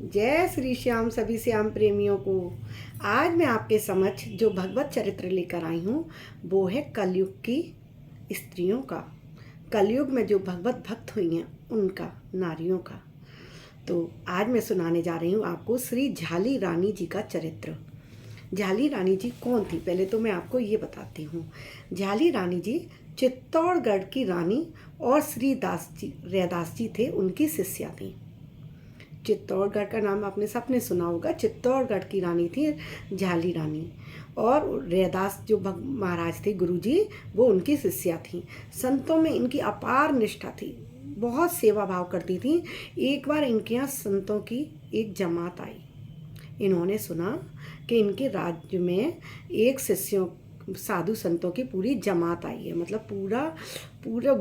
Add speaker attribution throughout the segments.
Speaker 1: जय श्री श्याम सभी श्याम प्रेमियों को। आज मैं आपके समक्ष जो भगवत चरित्र लेकर आई हूँ वो है कलयुग की स्त्रियों का, कलयुग में जो भगवत भक्त हुई हैं उनका, नारियों का। तो आज मैं सुनाने जा रही हूँ आपको श्री झाली रानी जी का चरित्र। झाली रानी जी कौन थी, पहले तो मैं आपको ये बताती हूँ। झाली रानी जी चित्तौड़गढ़ की रानी और श्री दास जी रैदास जी थे, उनकी शिष्या थी। चित्तौड़गढ़ का नाम आपने सबने सुना होगा। चित्तौड़गढ़ की रानी थी झाली रानी, और रैदास जो महाराज थे गुरुजी, वो उनकी शिष्या थी। संतों में इनकी अपार निष्ठा थी, बहुत सेवा भाव करती थी। एक बार इनके यहाँ संतों की एक जमात आई। इन्होंने सुना कि इनके राज्य में एक शिष्यों साधु संतों की पूरी जमात आई है, मतलब पूरा पूरा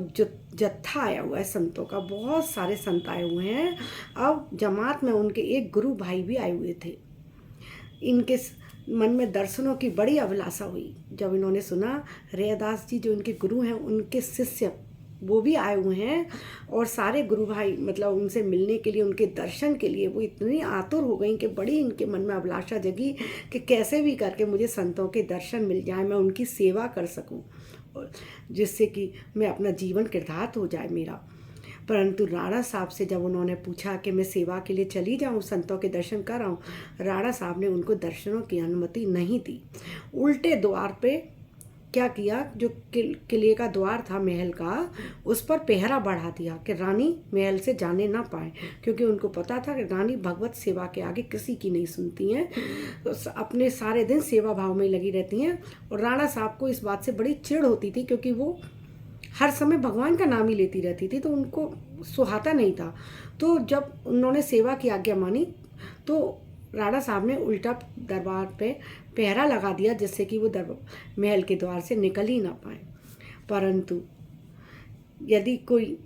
Speaker 1: जत्था आया हुआ है संतों का, बहुत सारे संत आए हुए हैं। अब जमात में उनके एक गुरु भाई भी आए हुए थे। इनके मन में दर्शनों की बड़ी अभिलाषा हुई जब इन्होंने सुना रैदास जी जो इनके गुरु हैं, उनके शिष्य वो भी आए हुए हैं, और सारे गुरु भाई मतलब उनसे मिलने के लिए, उनके दर्शन के लिए वो इतनी आतुर हो गई कि बड़ी इनके मन में अभिलाषा जगी कि कैसे भी करके मुझे संतों के दर्शन मिल जाए, मैं उनकी सेवा कर सकूं, जिससे कि मैं अपना जीवन कृतार्थ हो जाए मेरा। परंतु राणा साहब से जब उन्होंने पूछा कि मैं सेवा के लिए चली जाऊं, संतों के दर्शन कर आऊं, राणा साहब ने उनको दर्शनों की अनुमति नहीं दी। उल्टे द्वार पे क्या किया, जो किले का द्वार था महल का, उस पर पहरा बढ़ा दिया कि रानी महल से जाने ना पाए, क्योंकि उनको पता था कि रानी भगवत सेवा के आगे किसी की नहीं सुनती हैं, तो अपने सारे दिन सेवा भाव में ही लगी रहती हैं। और राणा साहब को इस बात से बड़ी चिढ़ होती थी, क्योंकि वो हर समय भगवान का नाम ही लेती रहती थी, तो उनको सुहाता नहीं था। तो जब उन्होंने सेवा की आज्ञा मानी तो राणा साहब ने उल्टा दरबार पे पहरा लगा दिया, जिससे कि वो महल के द्वार से निकल ही ना पाए। परंतु यदि कोई,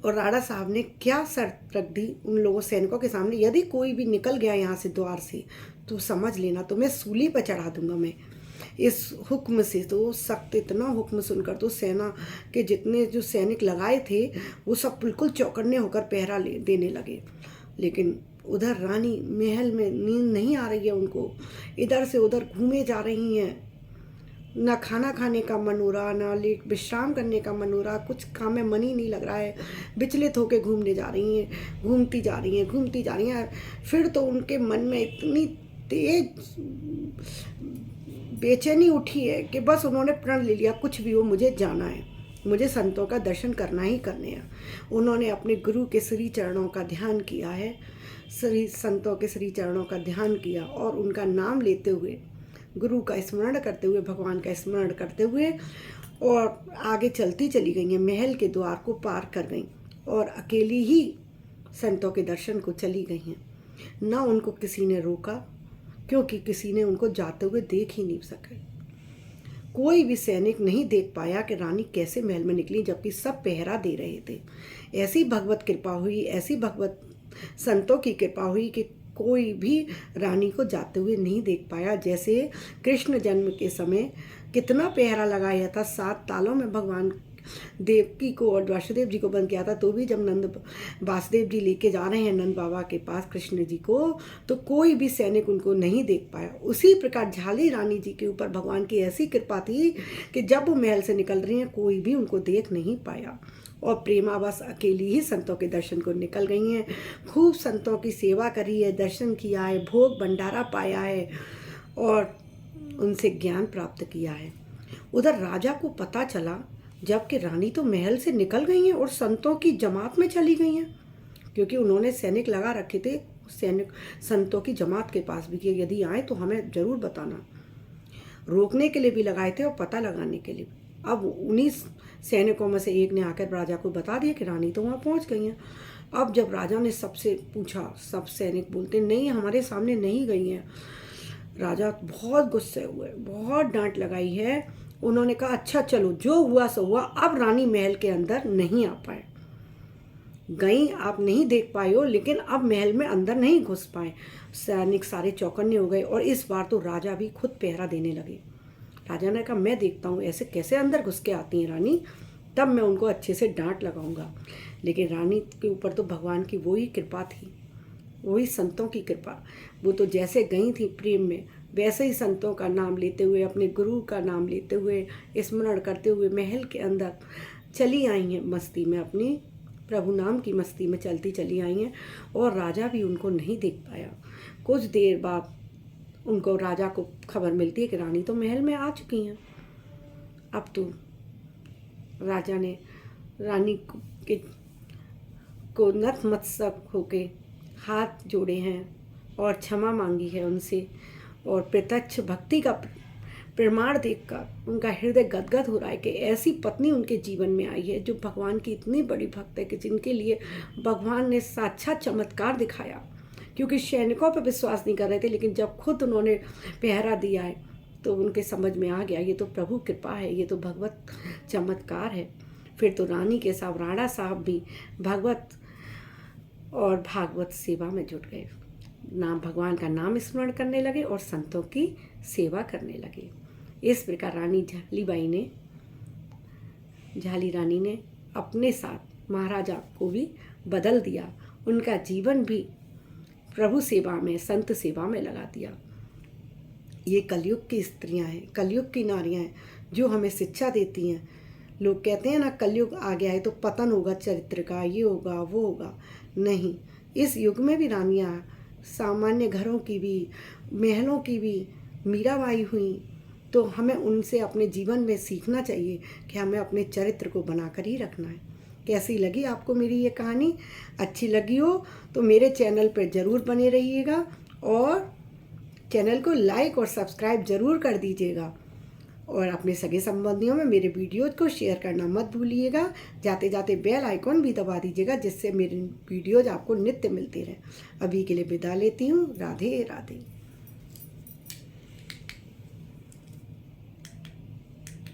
Speaker 1: और राणा साहब ने क्या शर्त रख दी उन लोगों सैनिकों के सामने, यदि कोई भी निकल गया यहाँ से द्वार से तो समझ लेना तो मैं सूली पर चढ़ा दूंगा मैं। इस हुक्म से तो सख्त इतना हुक्म सुनकर तो सेना के जितने जो सैनिक लगाए थे वो सब बिल्कुल चौकन्ने होकर पहरा देने लगे। लेकिन उधर रानी महल में नींद नहीं आ रही है उनको, इधर से उधर घूमे जा रही हैं, ना खाना खाने का मन हो रहा, ना विश्राम करने का मन हो रहा, कुछ काम में मन ही नहीं लग रहा है। विचलित होकर घूमने जा रही हैं, घूमती जा रही हैं, घूमती जा रही हैं। फिर तो उनके मन में इतनी तेज बेचैनी उठी है कि बस उन्होंने प्रण ले लिया, कुछ भी हो मुझे जाना है, मुझे संतों का दर्शन करना ही करने हैं। उन्होंने अपने गुरु के श्री चरणों का ध्यान किया है, श्री संतों के श्री चरणों का ध्यान किया, और उनका नाम लेते हुए, गुरु का स्मरण करते हुए, भगवान का स्मरण करते हुए, और आगे चलती चली गई हैं। महल के द्वार को पार कर गई और अकेली ही संतों के दर्शन को चली गई हैं। ना उनको किसी ने रोका, क्योंकि किसी ने उनको जाते हुए देख ही नहीं सके। कोई भी सैनिक नहीं देख पाया कि रानी कैसे महल में निकली, जबकि सब पहरा दे रहे थे। ऐसी भगवत कृपा हुई, ऐसी भगवत संतों की कृपा हुई कि कोई भी रानी को जाते हुए नहीं देख पाया। जैसे कृष्ण जन्म के समय कितना पहरा लगाया था, 7 तालों में भगवान देवकी को और वासुदेव जी को बंद किया था, तो भी जब नंद वासुदेव जी लेके जा रहे हैं नंद बाबा के पास कृष्ण जी को, तो कोई भी सैनिक उनको नहीं देख पाया। उसी प्रकार झाली रानी जी के ऊपर भगवान की ऐसी कृपा थी कि जब वो महल से निकल रही हैं कोई भी उनको देख नहीं पाया, और प्रेमावश अकेली ही संतों के दर्शन को निकल गई हैं। खूब संतों की सेवा करी है, दर्शन किया है, भोग भंडारा पाया है, और उनसे ज्ञान प्राप्त किया है। उधर राजा को पता चला, जबकि रानी तो महल से निकल गई हैं और संतों की जमात में चली गई हैं, क्योंकि उन्होंने सैनिक लगा रखे थे सैनिक संतों की जमात के पास भी, कि यदि आए तो हमें जरूर बताना, रोकने के लिए भी लगाए थे और पता लगाने के लिए। अब उन्हीं सैनिकों में से एक ने आकर राजा को बता दिया कि रानी तो वहाँ पहुँच गई हैं। अब जब राजा ने सबसे पूछा, सब सैनिक बोलते नहीं, हमारे सामने नहीं गई हैं। राजा बहुत गुस्से हुए, बहुत डांट लगाई है। उन्होंने कहा अच्छा चलो, जो हुआ सो हुआ, अब रानी महल के अंदर नहीं आ पाए, गई आप नहीं देख पाए हो, लेकिन अब महल में अंदर नहीं घुस पाए। सैनिक सारे चौकन्ने हो गए, और इस बार तो राजा भी खुद पहरा देने लगे। राजा ने कहा मैं देखता हूँ ऐसे कैसे अंदर घुस के आती हैं रानी, तब मैं उनको अच्छे से डांट लगाऊंगा। लेकिन रानी के ऊपर तो भगवान की वो ही कृपा थी, वही संतों की कृपा। वो तो जैसे गई थी प्रेम में, वैसे ही संतों का नाम लेते हुए, अपने गुरु का नाम लेते हुए, स्मरण करते हुए महल के अंदर चली आई हैं मस्ती में, अपनी प्रभु नाम की मस्ती में चलती चली आई हैं। और राजा भी उनको नहीं देख पाया। कुछ देर बाद उनको, राजा को खबर मिलती है कि रानी तो महल में आ चुकी हैं। अब तो राजा ने रानी को नतमस्तक होके हाथ जोड़े हैं और क्षमा मांगी है उनसे, और प्रत्यक्ष भक्ति का प्रमाण देखकर उनका हृदय गदगद हो रहा है कि ऐसी पत्नी उनके जीवन में आई है जो भगवान की इतनी बड़ी भक्त है कि जिनके लिए भगवान ने साक्षात चमत्कार दिखाया। क्योंकि सैनिकों पर विश्वास नहीं कर रहे थे, लेकिन जब खुद उन्होंने पहरा दिया है तो उनके समझ में आ गया ये तो प्रभु कृपा है, ये तो भगवत चमत्कार है। फिर तो रानी के साथ राणा साहब भी भगवत और भागवत सेवा में जुट गए, भगवान का नाम स्मरण करने लगे और संतों की सेवा करने लगे। इस प्रकार रानी झाली रानी ने अपने साथ महाराजा को भी बदल दिया, उनका जीवन भी प्रभु सेवा में, संत सेवा में लगा दिया। ये कलयुग की स्त्रियां हैं, कलयुग की नारियां हैं जो हमें शिक्षा देती हैं। लोग कहते हैं ना कलयुग आ गया है तो पतन होगा चरित्र का, ये होगा वो होगा। नहीं, इस युग में भी रानियां सामान्य घरों की भी, महलों की भी मीराबाई हुई, तो हमें उनसे अपने जीवन में सीखना चाहिए कि हमें अपने चरित्र को बनाकर ही रखना है। कैसी लगी आपको मेरी ये कहानी? अच्छी लगी हो तो मेरे चैनल पर ज़रूर बने रहिएगा और चैनल को लाइक और सब्सक्राइब ज़रूर कर दीजिएगा, और अपने सगे संबंधियों में मेरे वीडियोज़ को शेयर करना मत भूलिएगा। जाते जाते बेल आइकॉन भी दबा दीजिएगा जिससे मेरी वीडियोज़ आपको नित्य मिलती रहे। अभी के लिए विदा लेती हूँ। राधे राधे।